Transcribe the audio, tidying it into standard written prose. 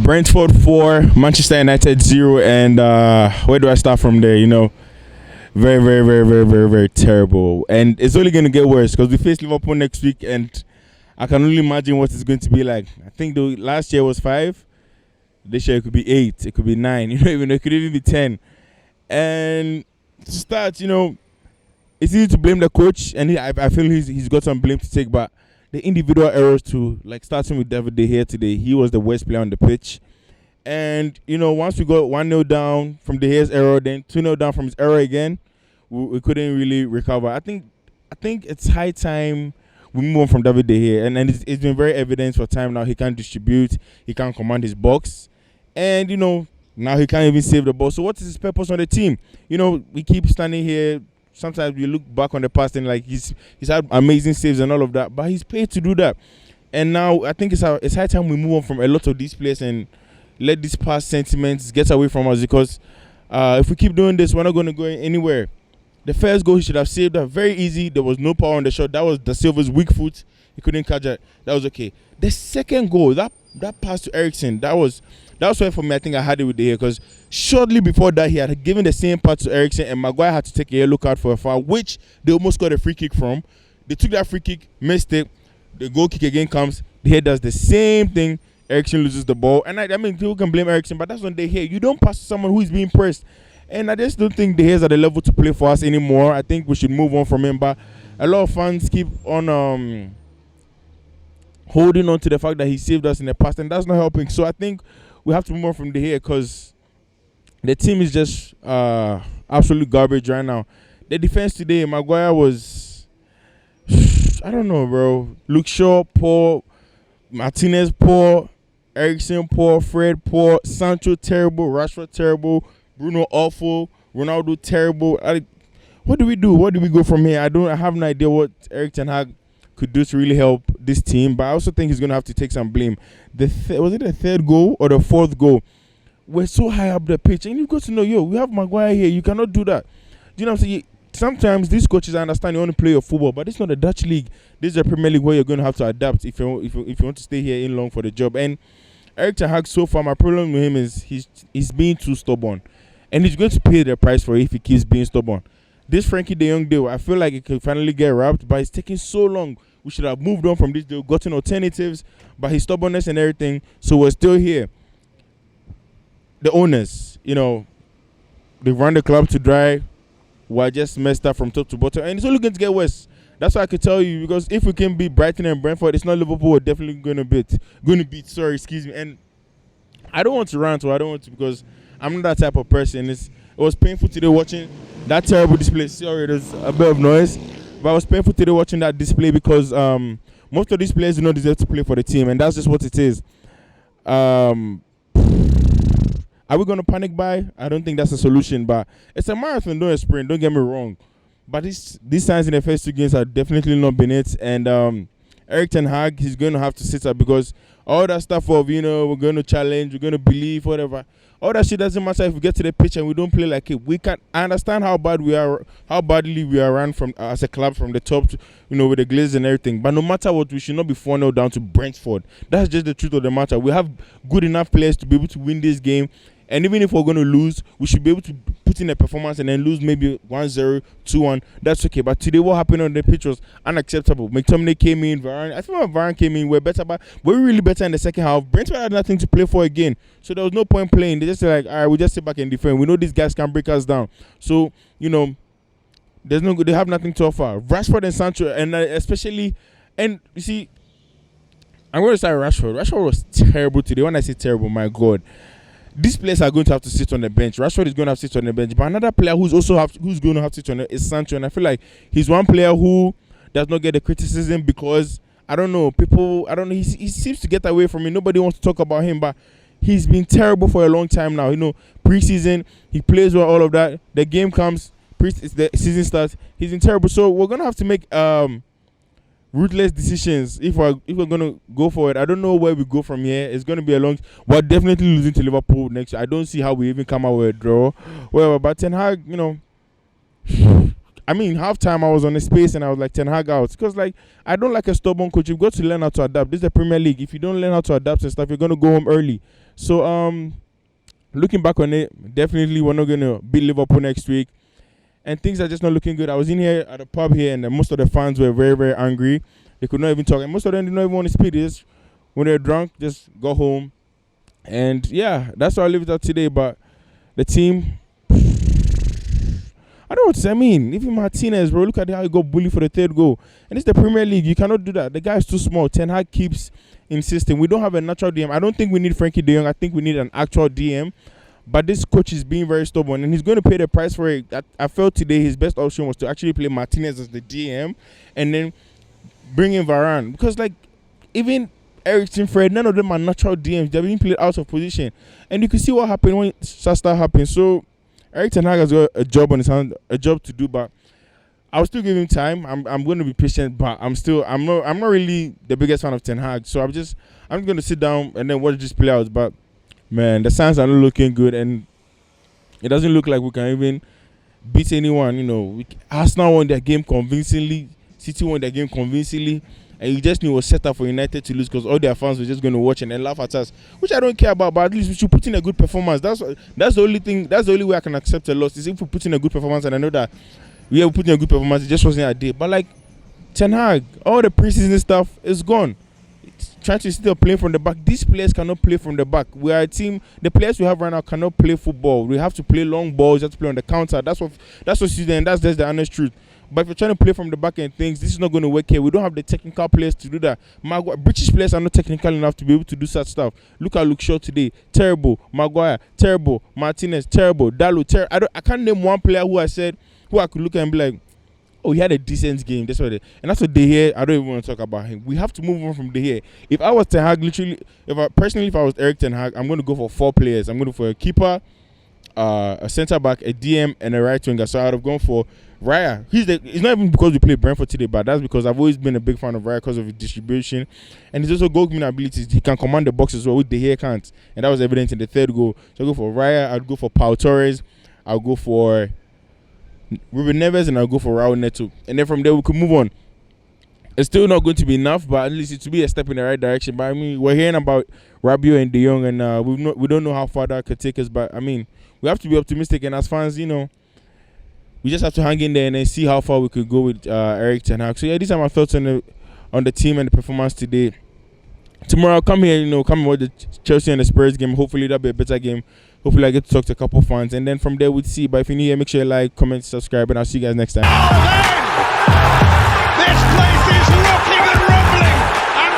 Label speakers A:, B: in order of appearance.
A: Brentford 4, Manchester United 0, and where do I start from there? Very, very, very, very, very, very terrible. And it's only going to get worse because we face Liverpool next week, and I can only imagine what it's going to be like. I think the last year was 5. This year it could be 8, it could be 9, it could even be 10. And to start, it's easy to blame the coach, and I feel he's got some blame to take, but the individual errors too, like starting with David De Gea today, he was the worst player on the pitch. And, once we got 1-0 down from De Gea's error, then 2-0 down from his error again, we couldn't really recover. I think it's high time we move on from David De Gea. And it's been very evident for time now. He can't distribute, he can't command his box. And, now he can't even save the ball. So what is his purpose on the team? We keep standing here. Sometimes we look back on the past and like he's had amazing saves and all of that, but he's paid to do that. And now I think it's high time we move on from a lot of these players and let these past sentiments get away from us, because if we keep doing this, we're not going to go anywhere. The first goal he should have saved that very easy. There was no power on the shot. That was Da Silva's weak foot. He couldn't catch it. That was okay. The second goal, that pass to Eriksen, that was why for me I think I had it with the hair, because shortly before that he had given the same pass to Eriksen and Maguire had to take a yellow card for a foul, which they almost got a free kick from. They took that free kick, missed it. The goal kick again comes. The head does the same thing. Eriksen loses the ball, and I mean people can blame Eriksen, but that's when they hear you don't pass to someone who is being pressed. And I just don't think De Gea's at the level to play for us anymore. I think we should move on from him. But a lot of fans keep on holding on to the fact that he saved us in the past, and that's not helping. So I think we have to move on from De Gea, because the team is just absolute garbage right now. The defense today, Maguire was, I don't know, bro. Luke Shaw, poor. Martinez, poor. Eriksen, poor. Fred, poor. Sancho, terrible. Rashford, terrible. Bruno, awful. Ronaldo, terrible. What do we do? What do we go from here? I have no idea what Erik ten Hag could do to really help this team, but I also think he's going to have to take some blame. Was it the third goal or the fourth goal? We're so high up the pitch, and you've got to know, we have Maguire here. You cannot do that. Do you know what I'm saying? Sometimes these coaches, I understand you want to play your football, but it's not the Dutch league. This is a Premier League where you're going to have to adapt if you want to stay here in long for the job. And Erik ten Hag, so far, my problem with him is he's being too stubborn, and he's going to pay the price for it if he keeps being stubborn. This Frankie de Jong deal, I feel like it could finally get wrapped, but it's taking so long. We should have moved on from this deal, gotten alternatives, but his stubbornness and everything. So we're still here. The owners, they run the club to dry. We're just messed up from top to bottom, and it's only going to get worse. That's what I could tell you, because if we can beat Brighton and Brentford, it's not Liverpool. We're definitely going to beat. And I don't want to rant, or I don't want to, because I'm not that type of person. It was painful today watching that terrible display. Sorry, there's a bit of noise. But I was painful today watching that display, because most of these players do not deserve to play for the team, and that's just what it is. Are we going to panic buy? I don't think that's a solution, but it's a marathon, not a sprint. Don't get me wrong. But these signs in the first 2 games have definitely not been it. And Erik ten Hag, he's going to have to sit up, because all that stuff of, we're going to challenge, we're going to believe, whatever. All that shit doesn't matter if we get to the pitch and we don't play like it. I understand how badly we are run from as a club from the top, to, with the Glazers and everything. But no matter what, we should not be 4-0 down to Brentford. That's just the truth of the matter. We have good enough players to be able to win this game. And even if we're going to lose, we should be able to put in a performance and then lose maybe 1-0, 2-1. That's okay. But today, what happened on the pitch was unacceptable. McTominay came in. I think when Varane came in, we're better. But we're really better in the second half. Brentford had nothing to play for again. So there was no point playing. They just said, all right, we'll just sit back and defend. We know these guys can break us down. So, they have nothing to offer. Rashford and Sancho, and especially, and you see, I'm going to say Rashford. Rashford was terrible today. When I say terrible, my God. These players are going to have to sit on the bench. Rashford is going to have to sit on the bench. But another player who's going to have to sit on it is Sancho. And I feel like he's one player who does not get the criticism, because, I don't know, he seems to get away from it. Nobody wants to talk about him, but he's been terrible for a long time now. Preseason, he plays well, all of that. The game comes, the season starts, he's been terrible. So we're going to have to make ruthless decisions if we're going to go for it. I don't know where we go from here. It's going to be we're definitely losing to Liverpool next year. I don't see how we even come out with a draw. Well, but Ten Hag, halftime I was on a space and I was like, Ten Hag out. Because, like, I don't like a stubborn coach. You've got to learn how to adapt. This is the Premier League. If you don't learn how to adapt and stuff, you're going to go home early. So, looking back on it, definitely we're not going to beat Liverpool next week. And things are just not looking good. I was in here at a pub here, and most of the fans were very, very angry. They could not even talk. And most of them did not even want to speak. They just, when they're drunk, just go home. And, yeah, that's why I leave it out today. But the team... I don't know what to say. Even Martinez, bro, look at how he got bullied for the third goal. And it's the Premier League. You cannot do that. The guy is too small. Ten Hag keeps insisting. We don't have a natural DM. I don't think we need Frankie de Jong. I think we need an actual DM. But this coach is being very stubborn, and he's going to pay the price for it. I felt today his best option was to actually play Martinez as the DM and then bring in Varane. Because, like, even Eriksen, Fred, none of them are natural DMs. They're being played out of position. And you can see what happened when Shasta happened. So, Erik ten Hag has got a job on his hand, a job to do, but I'll still give him time. I'm going to be patient, but I'm not really the biggest fan of Ten Hag. So I'm going to sit down and then watch this play out. But man, the signs are not looking good, and it doesn't look like we can even beat anyone. You know, Arsenal won their game convincingly, City won their game convincingly. And you just knew it was set up for United to lose because all their fans were just going to watch and then laugh at us, which I don't care about. But at least we should put in a good performance. That's the only thing. That's the only way I can accept a loss is if we put in a good performance. And I know that we have put in a good performance. It just wasn't a day. But like Ten Hag, all the preseason stuff is gone. It's trying to still play from the back. These players cannot play from the back. We are a team. The players we have right now cannot play football. We have to play long balls. You have to play on the counter. That's what you do, and that's just the honest truth. But if you're trying to play from the back end things, this is not going to work here. We don't have the technical players to do that. British players are not technical enough to be able to do such stuff. Look at Luke Shaw today. Terrible. Maguire. Terrible. Martinez. Terrible. Dalot. Terrible. I can't name one player who I could look at and be like, oh, he had a decent game. That's what and that's what De Gea, I don't even want to talk about him. We have to move on from De Gea. If I was Ten Hag, if I was Erik ten Hag, I'm going to go for 4 players. I'm going to go for a keeper, a centre back, a DM, and a right winger. So I would have gone for Raya. It's not even because we played Brentford today, but that's because I've always been a big fan of Raya because of his distribution and he's also goalkeeping abilities. He can command the box as well, which De Gea can't, and that was evident in the third goal. So I'll go for Raya. I'll go for Pau Torres. I'll go for Ruben Neves, and I'll go for Raul Neto. And then from there we could move on. It's still not going to be enough, but at least it will be a step in the right direction. But we're hearing about Rabiot and De Jong, and we don't know how far that could take us. But we have to be optimistic, and as fans, we just have to hang in there and then see how far we could go with Erik ten Hag. So yeah, these are my thoughts on the team and the performance today. Tomorrow I'll come here, come and watch the Chelsea and the Spurs game. Hopefully that'll be a better game. Hopefully I get to talk to a couple fans, and then from there we'll see. But if you're new here, make sure you like, comment, subscribe, and I'll see you guys next time.